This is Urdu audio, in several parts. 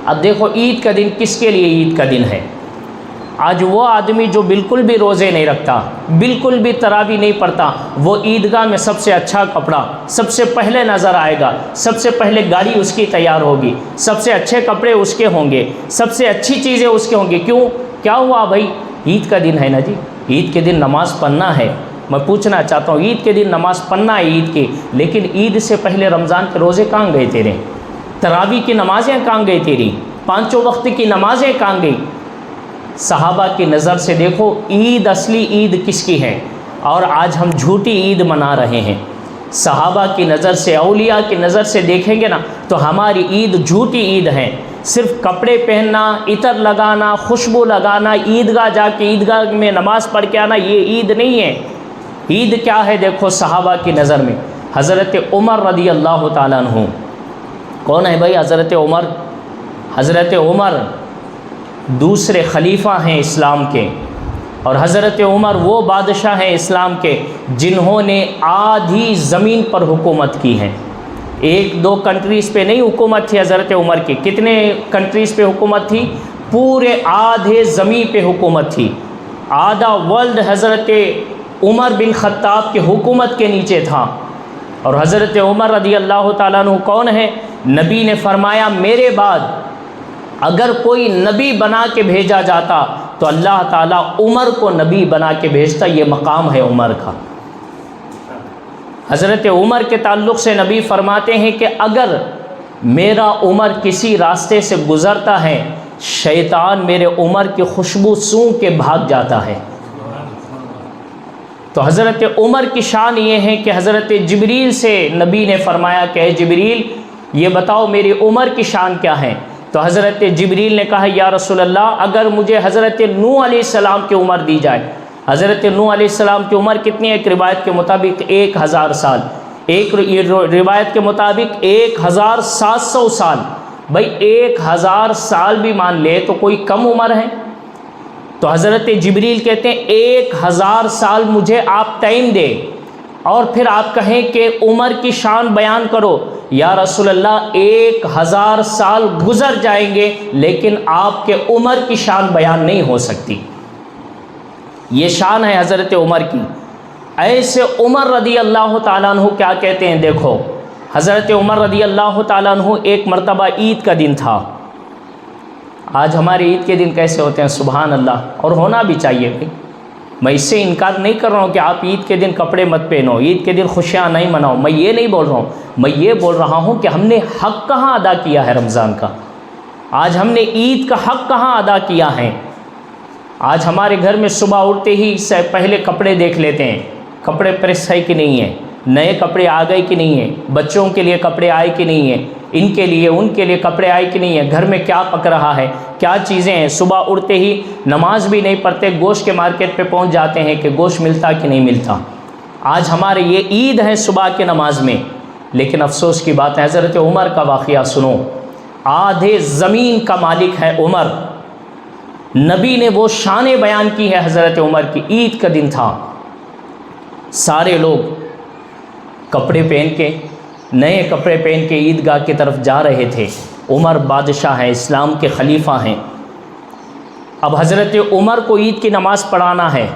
اب دیکھو عید کا دن کس کے لیے عید کا دن ہے؟ آج وہ آدمی جو بالکل بھی روزے نہیں رکھتا، بالکل بھی تراویح نہیں پڑھتا، وہ عیدگاہ میں سب سے اچھا کپڑا سب سے پہلے نظر آئے گا، سب سے پہلے گاڑی اس کی تیار ہوگی، سب سے اچھے کپڑے اس کے ہوں گے، سب سے اچھی چیزیں اس کے ہوں گی۔ کیوں؟ کیا ہوا بھائی؟ عید کا دن ہے نا جی، عید کے دن نماز پڑھنا ہے۔ میں پوچھنا چاہتا ہوں، عید کے دن نماز پڑھنا ہے عید کی، لیکن عید سے پہلے رمضان کے روزے کہاں گئے تیرے؟ تراویح کی نمازیں کہاں گئی تیری؟ پانچوں وقت کی نمازیں کہاں گئی؟ صحابہ کی نظر سے دیکھو عید، اصلی عید کس کی ہے؟ اور آج ہم جھوٹی عید منا رہے ہیں۔ صحابہ کی نظر سے، اولیاء کی نظر سے دیکھیں گے نا تو ہماری عید جھوٹی عید ہے۔ صرف کپڑے پہننا، عطر لگانا، خوشبو لگانا، عیدگاہ جا کے عیدگاہ میں نماز پڑھ کے آنا، یہ عید نہیں ہے۔ عید کیا ہے؟ دیکھو صحابہ کی نظر میں حضرت عمر رضی اللہ تعالیٰ عنہ، کون ہے بھائی حضرت عمر؟ حضرت عمر دوسرے خلیفہ ہیں اسلام کے، اور حضرت عمر وہ بادشاہ ہیں اسلام کے جنہوں نے آدھی زمین پر حکومت کی ہے۔ ایک دو کنٹریز پہ نہیں حکومت تھی حضرت عمر کی، کتنے کنٹریز پہ حکومت تھی؟ پورے آدھے زمین پہ حکومت تھی۔ آدھا ورلڈ حضرت عمر بن خطاب کی حکومت کے نیچے تھا۔ اور حضرت عمر رضی اللہ تعالیٰ عنہ کون ہے؟ نبی نے فرمایا میرے بعد اگر کوئی نبی بنا کے بھیجا جاتا تو اللہ تعالیٰ عمر کو نبی بنا کے بھیجتا، یہ مقام ہے عمر کا۔ حضرت عمر کے تعلق سے نبی فرماتے ہیں کہ اگر میرا عمر کسی راستے سے گزرتا ہے، شیطان میرے عمر کی خوشبو سونگھ کے بھاگ جاتا ہے۔ تو حضرت عمر کی شان یہ ہے کہ حضرت جبریل سے نبی نے فرمایا کہ اے جبریل یہ بتاؤ میری عمر کی شان کیا ہے؟ تو حضرت جبریل نے کہا یا رسول اللہ اگر مجھے حضرت نوح علیہ السلام کی عمر دی جائے۔ حضرت نوح علیہ السلام کی عمر کتنی ہے؟ ایک روایت کے مطابق 1000 سال، ایک روایت کے مطابق 1700 سال۔ بھائی 1000 سال بھی مان لے تو کوئی کم عمر ہے؟ تو حضرت جبریل کہتے ہیں 1000 سال مجھے آپ ٹائم دے اور پھر آپ کہیں کہ عمر کی شان بیان کرو۔ یا رسول اللہ 1000 سال گزر جائیں گے لیکن آپ کے عمر کی شان بیان نہیں ہو سکتی۔ یہ شان ہے حضرت عمر کی۔ ایسے عمر رضی اللہ تعالیٰ عنہ کیا کہتے ہیں؟ دیکھو حضرت عمر رضی اللہ تعالیٰ عنہ ایک مرتبہ عید کا دن تھا۔ آج ہمارے عید کے دن کیسے ہوتے ہیں؟ سبحان اللہ، اور ہونا بھی چاہیے بھائی۔ میں اس سے انکار نہیں کر رہا ہوں کہ آپ عید کے دن کپڑے مت پہنو، عید کے دن خوشیاں نہیں مناؤ، میں یہ نہیں بول رہا ہوں۔ میں یہ بول رہا ہوں کہ ہم نے حق کہاں ادا کیا ہے رمضان کا؟ آج ہم نے عید کا حق کہاں ادا کیا ہے؟ آج ہمارے گھر میں صبح اٹھتے ہی سے پہلے کپڑے دیکھ لیتے ہیں، کپڑے پریس ہے کہ نہیں ہے، نئے کپڑے آ گئے کہ نہیں ہیں، بچوں کے لیے کپڑے آئے کہ نہیں ہیں، ان کے لیے کپڑے آئے کہ نہیں ہیں، گھر میں کیا پک رہا ہے، کیا چیزیں ہیں۔ صبح اٹھتے ہی نماز بھی نہیں پڑھتے، گوشت کے مارکیٹ پہ پہنچ جاتے ہیں کہ گوشت ملتا کہ نہیں ملتا۔ آج ہمارے یہ عید ہے صبح کے نماز میں، لیکن افسوس کی بات ہے حضرت عمر کا واقعہ سنو۔ آدھے زمین کا مالک ہے عمر، نبی نے وہ شانیں بیان کی ہے حضرت عمر کی۔ عید کا دن تھا، سارے لوگ کپڑے پہن کے، نئے کپڑے پہن کے عیدگاہ کی طرف جا رہے تھے۔ عمر بادشاہ ہیں، اسلام کے خلیفہ ہیں۔ اب حضرت عمر کو عید کی نماز پڑھانا ہے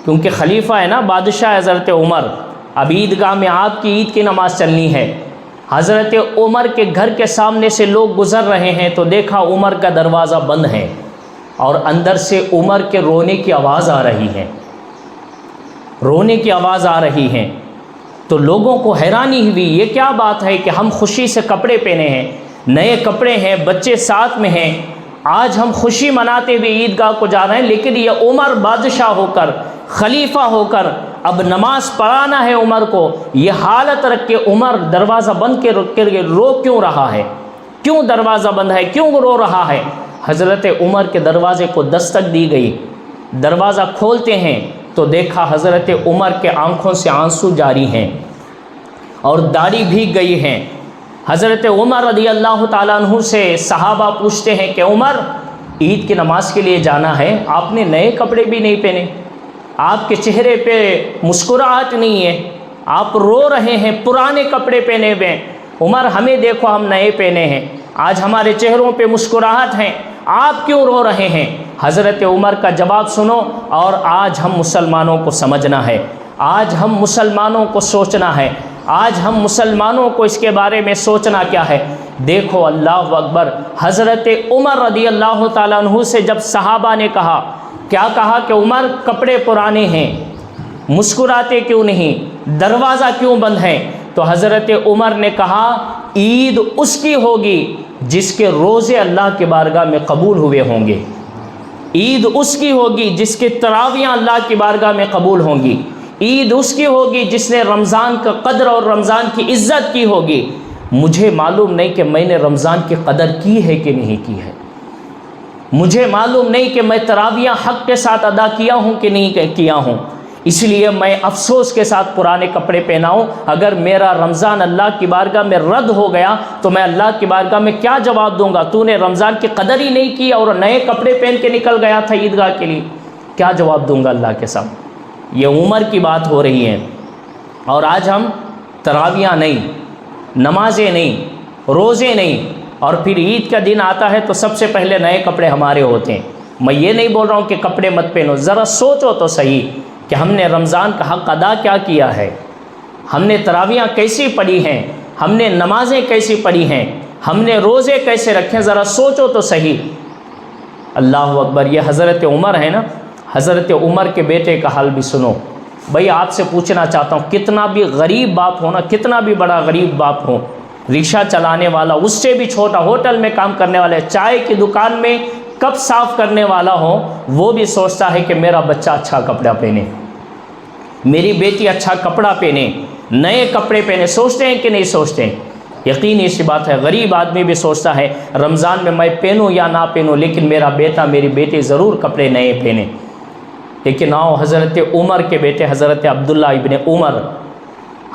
کیونکہ خلیفہ ہے نا، بادشاہ حضرت عمر۔ اب عیدگاہ میں آپ کی عید کی نماز چلنی ہے۔ حضرت عمر کے گھر کے سامنے سے لوگ گزر رہے ہیں تو دیکھا عمر کا دروازہ بند ہے اور اندر سے عمر کے رونے کی آواز آ رہی ہے، رونے کی آواز آ رہی ہے۔ تو لوگوں کو حیرانی ہوئی، یہ کیا بات ہے کہ ہم خوشی سے کپڑے پہنے ہیں، نئے کپڑے ہیں، بچے ساتھ میں ہیں، آج ہم خوشی مناتے ہوئے عیدگاہ کو جا رہے ہیں، لیکن یہ عمر بادشاہ ہو کر، خلیفہ ہو کر اب نماز پڑھانا ہے عمر کو، یہ حالت رکھ کے عمر دروازہ بند کے رو کیوں رہا ہے؟ کیوں دروازہ بند ہے؟ کیوں رو رہا ہے؟ حضرت عمر کے دروازے کو دستک دی گئی، دروازہ کھولتے ہیں تو دیکھا حضرت عمر کے آنکھوں سے آنسو جاری ہیں اور داڑھی بھیگ گئی ہیں۔ حضرت عمر رضی اللہ تعالیٰ عنہ سے صحابہ پوچھتے ہیں کہ عمر عید کی نماز کے لیے جانا ہے، آپ نے نئے کپڑے بھی نہیں پہنے، آپ کے چہرے پہ مسکراہٹ نہیں ہے، آپ رو رہے ہیں، پرانے کپڑے پہنے ہوئے ہیں۔ عمر ہمیں دیکھو ہم نئے پہنے ہیں۔ آج ہمارے چہروں پہ مسکراہٹ ہے، آپ کیوں رو رہے ہیں؟ حضرت عمر کا جواب سنو، اور آج ہم مسلمانوں کو سمجھنا ہے، آج ہم مسلمانوں کو سوچنا ہے، آج ہم مسلمانوں کو اس کے بارے میں سوچنا کیا ہے۔ دیکھو اللہ اکبر، حضرت عمر رضی اللہ تعالیٰ عنہ سے جب صحابہ نے کہا، کیا کہا کہ عمر کپڑے پرانے ہیں، مسکراتے کیوں نہیں، دروازہ کیوں بند ہے؟ تو حضرت عمر نے کہا عید اس کی ہوگی جس کے روزے اللہ کی بارگاہ میں قبول ہوئے ہوں گے، عید اس کی ہوگی جس کے تراویحاں اللہ کی بارگاہ میں قبول ہوں گی، عید اس کی ہوگی جس نے رمضان کا قدر اور رمضان کی عزت کی ہوگی۔ مجھے معلوم نہیں کہ میں نے رمضان کی قدر کی ہے کہ نہیں کی ہے، مجھے معلوم نہیں کہ میں تراویحاں حق کے ساتھ ادا کیا ہوں کہ نہیں کیا ہوں، اس لیے میں افسوس کے ساتھ پرانے کپڑے پہناؤں۔ اگر میرا رمضان اللہ کی بارگاہ میں رد ہو گیا تو میں اللہ کی بارگاہ میں کیا جواب دوں گا؟ تو نے رمضان کی قدر ہی نہیں کی اور نئے کپڑے پہن کے نکل گیا تھا عیدگاہ کے لیے، کیا جواب دوں گا اللہ کے سامنے؟ یہ عمر کی بات ہو رہی ہے، اور آج ہم تراویحاں نہیں، نمازیں نہیں، روزے نہیں، اور پھر عید کا دن آتا ہے تو سب سے پہلے نئے کپڑے ہمارے ہوتے ہیں۔ میں یہ نہیں بول رہا ہوں کہ کپڑے مت پہنو، ذرا سوچو تو صحیح کہ ہم نے رمضان کا حق ادا کیا کیا ہے، ہم نے تراویحاں کیسی پڑھی ہیں، ہم نے نمازیں کیسی پڑھی ہیں، ہم نے روزے کیسے رکھے، ذرا سوچو تو صحیح۔ اللہ اکبر، یہ حضرت عمر ہے نا، حضرت عمر کے بیٹے کا حال بھی سنو۔ بھائی آپ سے پوچھنا چاہتا ہوں، کتنا بھی غریب باپ ہو نا، کتنا بھی بڑا غریب باپ ہو، رکشہ چلانے والا، اس سے بھی چھوٹا، ہوٹل میں کام کرنے والے، چائے کی دکان میں کپ صاف کرنے والا ہو، وہ بھی سوچتا ہے کہ میرا بچہ اچھا کپڑا پہنے، میری بیٹی اچھا کپڑا پہنے، نئے کپڑے پہنے۔ سوچتے ہیں کہ نہیں سوچتے ہیں؟ یقینی سی بات ہے، غریب آدمی بھی سوچتا ہے رمضان میں پہنوں یا نہ پہنوں، لیکن میرا بیٹا میری بیٹی ضرور کپڑے نئے پہنے۔ لیکن آؤ حضرت عمر کے بیٹے حضرت عبداللہ ابن عمر،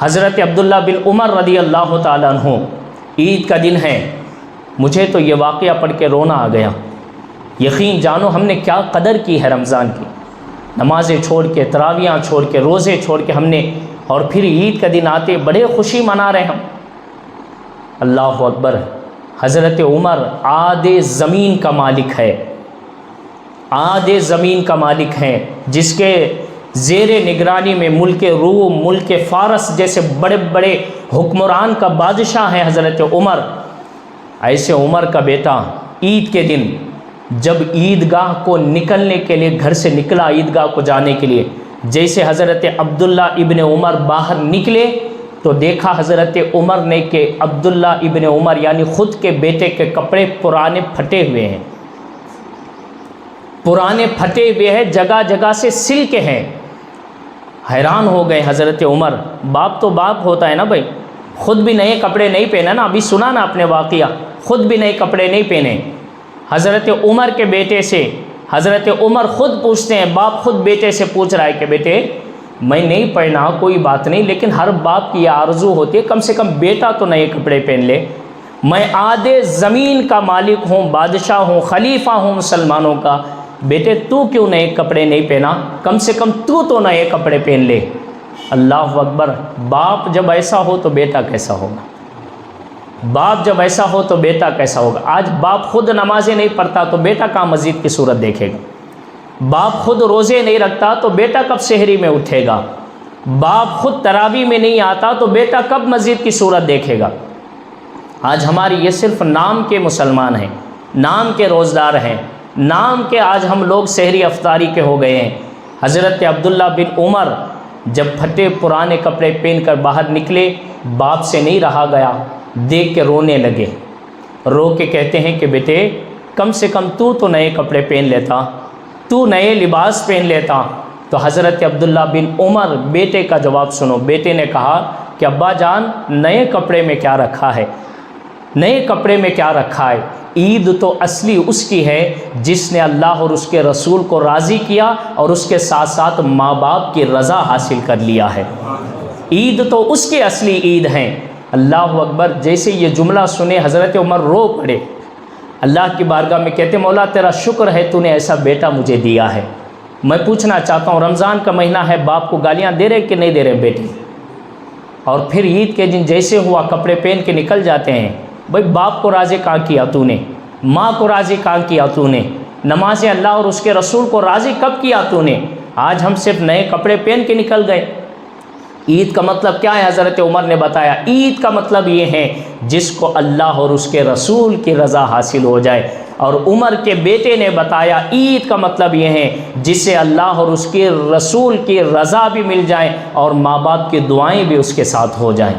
حضرت عبداللہ بن عمر رضی اللہ تعالیٰ عنہ، عید کا دن ہے، مجھے تو یہ واقعہ پڑھ کے رونا آ گیا۔ یقین جانو ہم نے کیا قدر کی ہے رمضان کی، نمازیں چھوڑ کے، تراویحاں چھوڑ کے، روزے چھوڑ کے ہم نے، اور پھر عید کا دن آتے بڑے خوشی منا رہے ہم۔ اللہ اکبر، حضرت عمر آدھے زمین کا مالک ہے، آدھے زمین کا مالک ہے، جس کے زیر نگرانی میں ملک روم، ملک فارس جیسے بڑے بڑے حکمران کا بادشاہ ہے حضرت عمر۔ ایسے عمر کا بیٹا عید کے دن جب عیدگاہ کو نکلنے کے لیے گھر سے نکلا، عیدگاہ کو جانے کے لیے، جیسے حضرت عبداللہ ابن عمر باہر نکلے تو دیکھا حضرت عمر نے کہ عبداللہ ابن عمر یعنی خود کے بیٹے کے کپڑے پرانے پھٹے ہوئے ہیں، پرانے پھٹے ہوئے ہیں، جگہ جگہ سے سل کے ہیں۔ حیران ہو گئے حضرت عمر، باپ تو باپ ہوتا ہے نا بھائی، خود بھی نئے کپڑے نہیں پہنے نا، ابھی سنا نا اپنے واقعہ، خود بھی نئے کپڑے نہیں پہنے۔ حضرت عمر کے بیٹے سے حضرت عمر خود پوچھتے ہیں، باپ خود بیٹے سے پوچھ رہا ہے کہ بیٹے میں نہیں پہنا کوئی بات نہیں، لیکن ہر باپ کی یہ آرزو ہوتی ہے کم سے کم بیٹا تو نئے کپڑے پہن لے، میں آدھے زمین کا مالک ہوں، بادشاہ ہوں، خلیفہ ہوں مسلمانوں کا، بیٹے تو کیوں نئے کپڑے نہیں پہنا، کم سے کم تو نئے کپڑے پہن لے۔ اللہ اکبر، باپ جب ایسا ہو تو بیٹا کیسا ہوگا، باپ جب ایسا ہو تو بیٹا کیسا ہوگا۔ آج باپ خود نمازیں نہیں پڑھتا تو بیٹا کہاں مزید کی صورت دیکھے گا، باپ خود روزے نہیں رکھتا تو بیٹا کب سحری میں اٹھے گا، باپ خود تراویح میں نہیں آتا تو بیٹا کب مزید کی صورت دیکھے گا۔ آج ہماری یہ صرف نام کے مسلمان ہیں، نام کے روزدار ہیں، نام کے آج ہم لوگ سحری افطاری کے ہو گئے ہیں۔ حضرت عبداللہ بن عمر جب پھٹے پرانے کپڑے پہن کر باہر نکلے، باپ سے نہیں رہا گیا، دیکھ کے رونے لگے، رو کے کہتے ہیں کہ بیٹے کم سے کم تو نئے کپڑے پہن لیتا، تو نئے لباس پہن لیتا۔ تو حضرت عبداللہ بن عمر بیٹے کا جواب سنو، بیٹے نے کہا کہ ابا جان نئے کپڑے میں کیا رکھا ہے، نئے کپڑے میں کیا رکھا ہے، عید تو اصلی اس کی ہے جس نے اللہ اور اس کے رسول کو راضی کیا اور اس کے ساتھ ساتھ ماں باپ کی رضا حاصل کر لیا ہے، عید تو اس کی اصلی عید ہے۔ اللہ اکبر، جیسے یہ جملہ سنے حضرت عمر رو پڑے، اللہ کی بارگاہ میں کہتے مولا تیرا شکر ہے تو نے ایسا بیٹا مجھے دیا ہے۔ میں پوچھنا چاہتا ہوں رمضان کا مہینہ ہے، باپ کو گالیاں دے رہے کہ نہیں دے رہے بیٹی؟ اور پھر عید کے دن جیسے ہوا کپڑے پہن کے نکل جاتے ہیں، بھائی باپ کو راضی کہاں کیا تو نے، ماں کو راضی کہاں کیا تو نے، نماز اللہ اور اس کے رسول کو راضی کب کیا تو نے؟ آج ہم صرف نئے کپڑے پہن کے نکل گئے۔ عید کا مطلب کیا ہے؟ حضرت عمر نے بتایا عید کا مطلب یہ ہے جس کو اللہ اور اس کے رسول کی رضا حاصل ہو جائے، اور عمر کے بیٹے نے بتایا عید کا مطلب یہ ہے جس سے اللہ اور اس کے رسول کی رضا بھی مل جائے اور ماں باپ کی دعائیں بھی اس کے ساتھ ہو جائیں۔